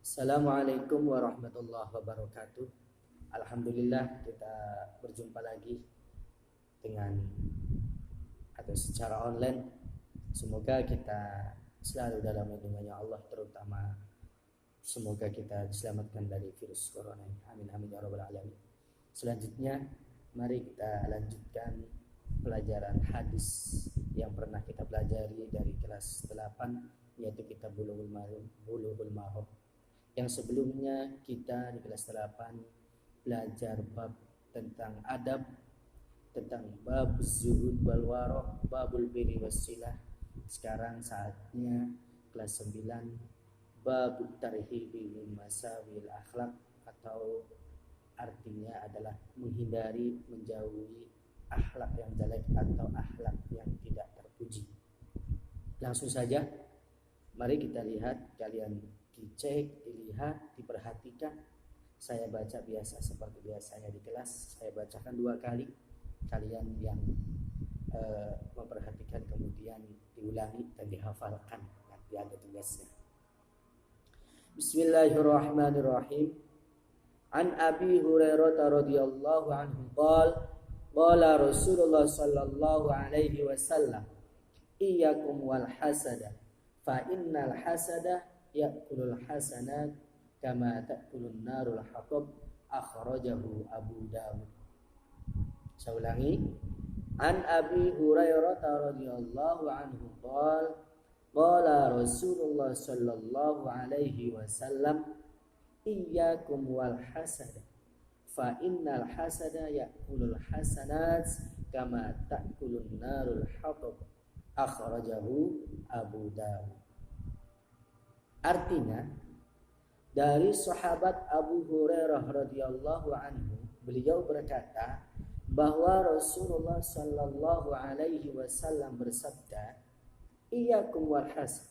Assalamualaikum warahmatullahi wabarakatuh. Alhamdulillah kita berjumpa lagi dengan atau secara online. Semoga kita selalu dalam lindungannya Allah, terutama semoga kita diselamatkan dari virus corona ini. Amin amin ya rabbal alamin. Selanjutnya mari kita lanjutkan pelajaran hadis yang pernah kita pelajari dari kelas 8, yaitu kitab Bulughul Maram. Yang sebelumnya kita di kelas 8 belajar bab tentang adab, tentang bab zuhud wal wara, babul birri wassilah. Sekarang saatnya kelas 9 bab tarhibi min masawil akhlak, atau artinya adalah menghindari, menjauhi akhlak yang jelek atau akhlak yang tidak terpuji. Langsung saja mari kita lihat, kalian dicek, dilihat, diperhatikan. Saya baca biasa seperti biasanya di kelas. Saya bacakan 2 kali. Kalian yang memperhatikan kemudian diulangi dan dihafalkan. Nanti ada tugasnya. Bismillahirrahmanirrahim. An Abi Hurairah radhiyallahu anhu qala Rasulullah sallallahu alaihi wasallam, iyyakum wal hasada fa innal hasada ya'kulul hasanat kama ta'kulun narul hatab, akhrajahu Abu Dawud. Saya ulangi. An Abi Hurairah radhiyallahu anhu qala Rasulullah sallallahu alaihi wasallam, iyyakum wal hasada fa innal hasada ya'kulul hasanat kama ta'kulun narul hatab, akhrajahu Abu Dawud. Artinya, dari sahabat Abu Hurairah radhiyallahu anhu, beliau berkata bahwa Rasulullah sallallahu alaihi wasallam bersabda, iyyakum wal hasad,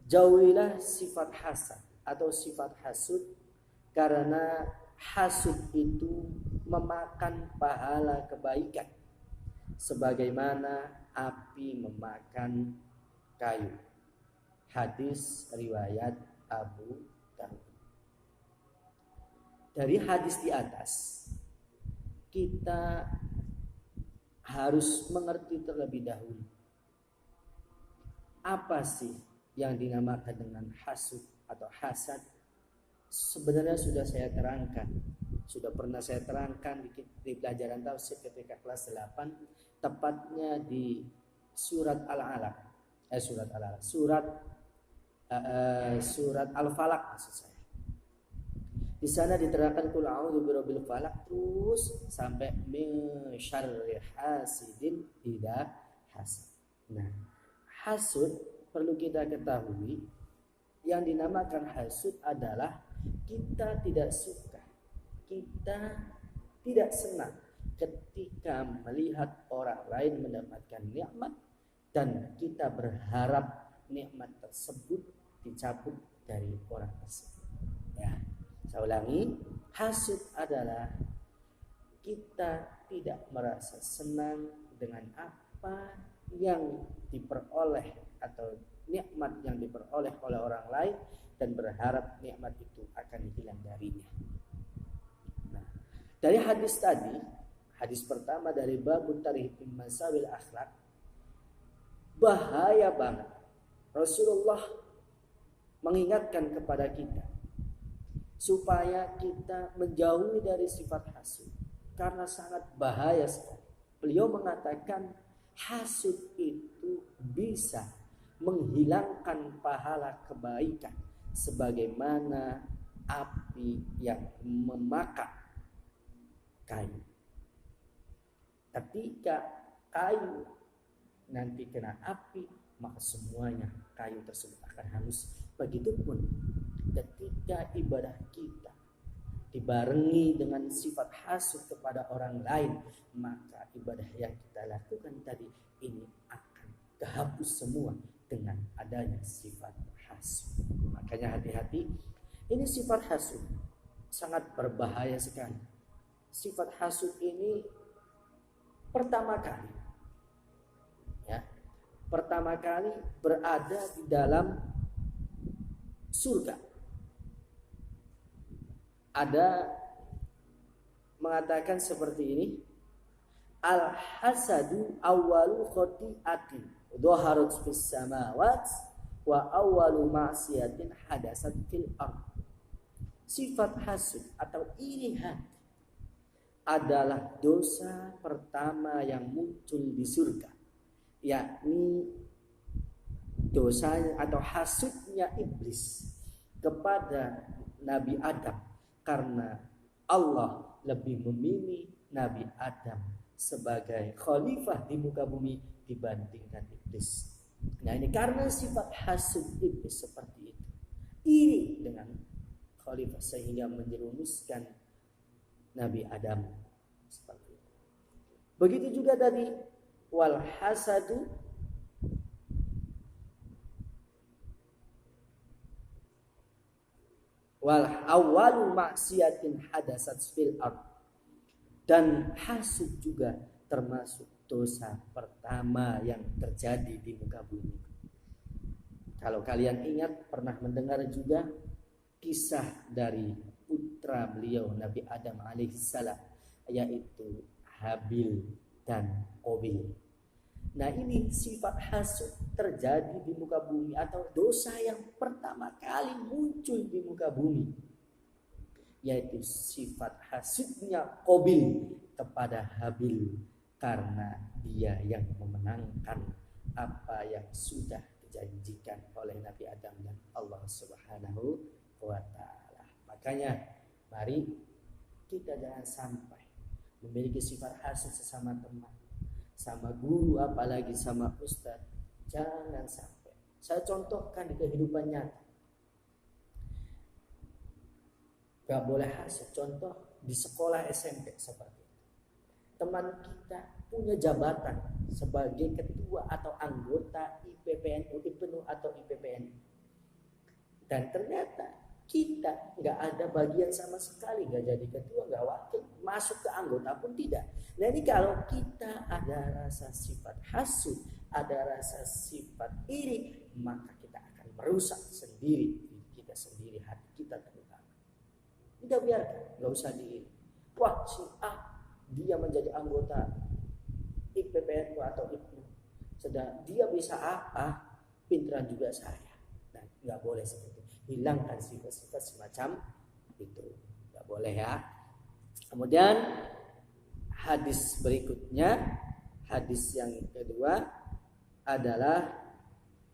jauhilah sifat hasad atau sifat hasud, karena hasud itu memakan pahala kebaikan sebagaimana api memakan kayu. Hadis riwayat Abu Dawud. Dari hadis di atas kita harus mengerti terlebih dahulu apa sih yang dinamakan dengan hasud atau hasad. Sebenarnya sudah saya terangkan, sudah pernah saya terangkan di pelajaran tafsir ketika kelas 8, tepatnya di surat surat Al-Falaq maksud saya. Di sana diterangkan qul a'udzu birabbil falaq terus sampai min syarri hasidin idza hasad. Nah, hasud perlu kita ketahui, yang dinamakan hasud adalah kita tidak suka, kita tidak senang ketika melihat orang lain mendapatkan nikmat dan kita berharap nikmat tersebut dicabut dari orang tersebut. Ya, saya ulangi, hasud adalah kita tidak merasa senang dengan apa yang diperoleh atau nikmat yang diperoleh oleh orang lain dan berharap nikmat itu akan hilang darinya. Nah, dari hadis tadi, hadis pertama dari babut tarhib min masawil akhlak, bahaya banget. Rasulullah mengingatkan kepada kita supaya kita menjauhi dari sifat hasud, karena sangat bahaya sekali. Beliau mengatakan hasud itu bisa menghilangkan pahala kebaikan sebagaimana api yang memakan kayu. Ketika kayu nanti kena api, maka semuanya kayu tersebut akan hangus. Begitupun ketika ibadah kita dibarengi dengan sifat hasud kepada orang lain, maka ibadah yang kita lakukan tadi ini akan kehapus semua dengan adanya sifat hasud. Makanya hati-hati, ini sifat hasud sangat berbahaya sekali. Sifat hasud ini pertama kali berada di dalam surga. Ada mengatakan seperti ini, al-hasadu awwalu khati'atin dhaharat fis samawat wa awwalu ma'siyatin hadasat fil ard. Sifat hasud atau iri hati adalah dosa pertama yang muncul di surga, yakni dosa atau hasudnya iblis kepada Nabi Adam, karena Allah lebih memilih Nabi Adam sebagai khalifah di muka bumi dibandingkan iblis. Nah, ini karena sifat hasud iblis seperti itu, iri dengan khalifah, sehingga menjerumuskan Nabi Adam seperti itu. Begitu juga dari wal hasadu wal awwalu maksiatin hadasat fil ard. Dan hasud juga termasuk dosa pertama yang terjadi di muka bumi. Kalau kalian ingat, pernah mendengar juga kisah dari putra beliau Nabi Adam alaihissalam, yaitu Habil dan Qabil. Nah, ini sifat hasud terjadi di muka bumi, atau dosa yang pertama kali muncul di muka bumi, yaitu sifat hasudnya Qabil kepada Habil, karena dia yang memenangkan apa yang sudah dijanjikan oleh Nabi Adam dan Allah Subhanahu wa ta'ala. Makanya mari kita jangan sampai memiliki sifat hasud sesama teman, sama guru, apalagi sama ustaz. Jangan sampai. Saya contohkan di kehidupan nyata. Gak boleh hasud. Contoh di sekolah SMP seperti itu. Teman kita punya jabatan sebagai ketua atau anggota IPPNU, IPNU atau IPPNU. Dan ternyata kita nggak ada bagian sama sekali, nggak jadi ketua, nggak wakil, masuk ke anggota pun tidak. Nah, ini kalau kita ada rasa sifat hasud, ada rasa sifat iri, maka kita akan merusak sendiri diri kita sendiri, hati kita terutama. Tidak, biarkan, nggak usah diiri. Wah, si A dia menjadi anggota IPPNU atau IPNU, sedang dia bisa A, pinteran juga saya. Nah, nggak boleh seperti itu. Hilangkan sifat-sifat semacam itu, nggak boleh ya. Kemudian hadis berikutnya, hadis yang kedua adalah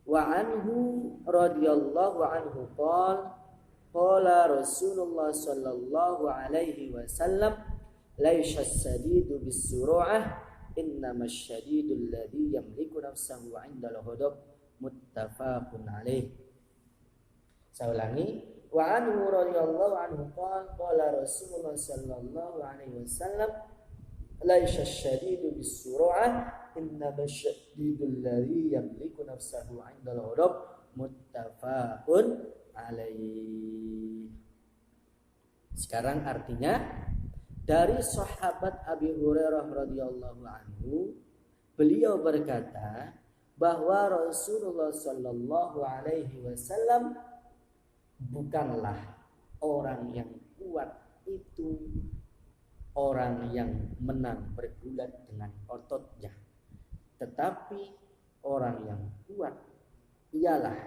wa anhu radhiyallahu anhu qala Rasulullah sallallahu alaihi wasallam laysha as-sadidu bis-sur'ah innamasy syadidul ladzi yamliku nafsahu 'inda al-ghadab, muttafaqun alaih. Saya ulangi, wa anhu radhiyallahu anhu qala Rasulullah sallallahu alaihi wasallam laysha asyadidu bis-sur'ah innamasy syadidul ladzi yamliku nafsahu 'inda al-ghadab, muttafaqun alaih. Sekarang artinya, dari sahabat Abi Hurairah radhiyallahu anhu, beliau berkata bahwa Rasulullah sallallahu alaihi wasallam bukanlah orang yang kuat itu orang yang menang bergulat dengan ototnya, tetapi orang yang kuat ialah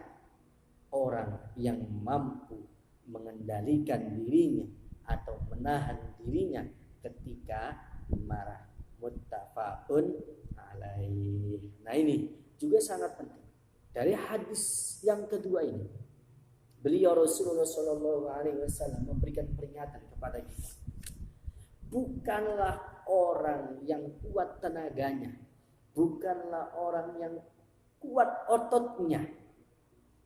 orang yang mampu mengendalikan dirinya atau menahan dirinya ketika marah. Muttafaqun alaih. Nah, ini juga sangat penting. Dari hadis yang kedua ini, beliau Rasulullah Shallallahu Alaihi Wasallam memberikan peringatan kepada kita. Bukanlah orang yang kuat tenaganya, bukanlah orang yang kuat ototnya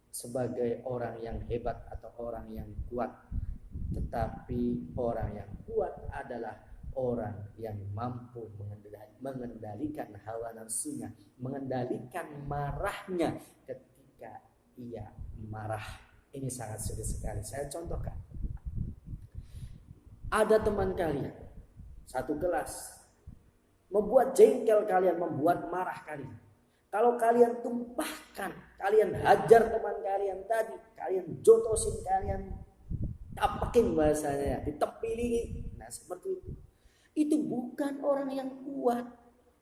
sebagai orang yang hebat atau orang yang kuat, tetapi orang yang kuat adalah orang yang mampu mengendalikan hawa nafsunya, mengendalikan marahnya ketika ia marah. Ini sangat sulit sekali. Saya contohkan. Ada teman kalian, satu kelas, membuat jengkel kalian, membuat marah kalian. Kalau kalian tumpahkan, kalian hajar teman kalian tadi, kalian jotosin, kalian ditapakin bahasanya, ditempili. Nah, seperti itu. Itu bukan orang yang kuat,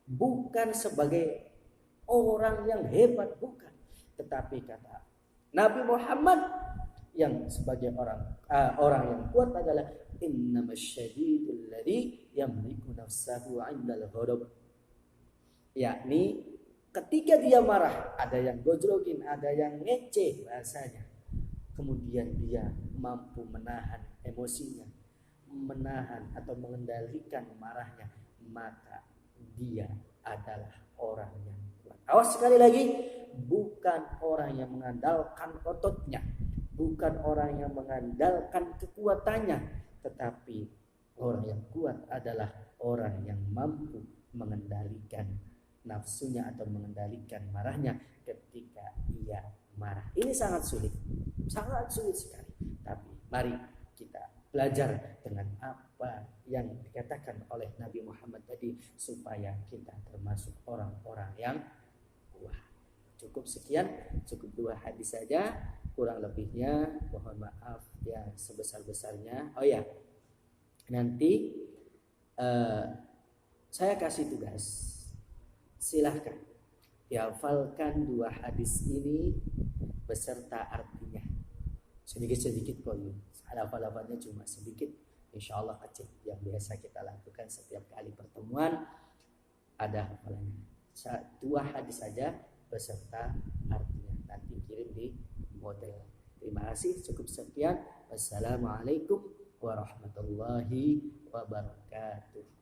bukan sebagai orang yang hebat, bukan. Tetapi kata Nabi Muhammad yang sebagai orang yang kuat adalah innamasyadidul ladzi yamliku nafsahu 'indal ghadab. Yakni ketika dia marah, ada yang gojlokin, ada yang ngeceh bahasanya. Kemudian dia mampu menahan emosinya, menahan atau mengendalikan marahnya, maka dia adalah orang yang kuat. Awas sekali lagi, bukan orang yang mengandalkan ototnya, bukan orang yang mengandalkan kekuatannya, tetapi orang yang kuat adalah orang yang mampu mengendalikan nafsunya atau mengendalikan marahnya ketika ia marah. Ini sangat sulit sekali. Tapi mari kita belajar dengan apa yang dikatakan oleh Nabi Muhammad tadi supaya kita termasuk orang-orang yang kuat. Cukup sekian, cukup 2 hadis saja, kurang lebihnya mohon maaf ya sebesar-besarnya. Oh ya, nanti saya kasih tugas, silahkan dihafalkan 2 hadis ini beserta artinya. Sedikit-sedikit kok ya. Hafal-hafalnya cuma sedikit, insya Allah kecil. Yang biasa kita lakukan setiap kali pertemuan ada hafalannya. 2 hadis saja beserta artinya. Nanti kirim di model. Terima kasih, cukup sekian. Wassalamualaikum warahmatullahi wabarakatuh.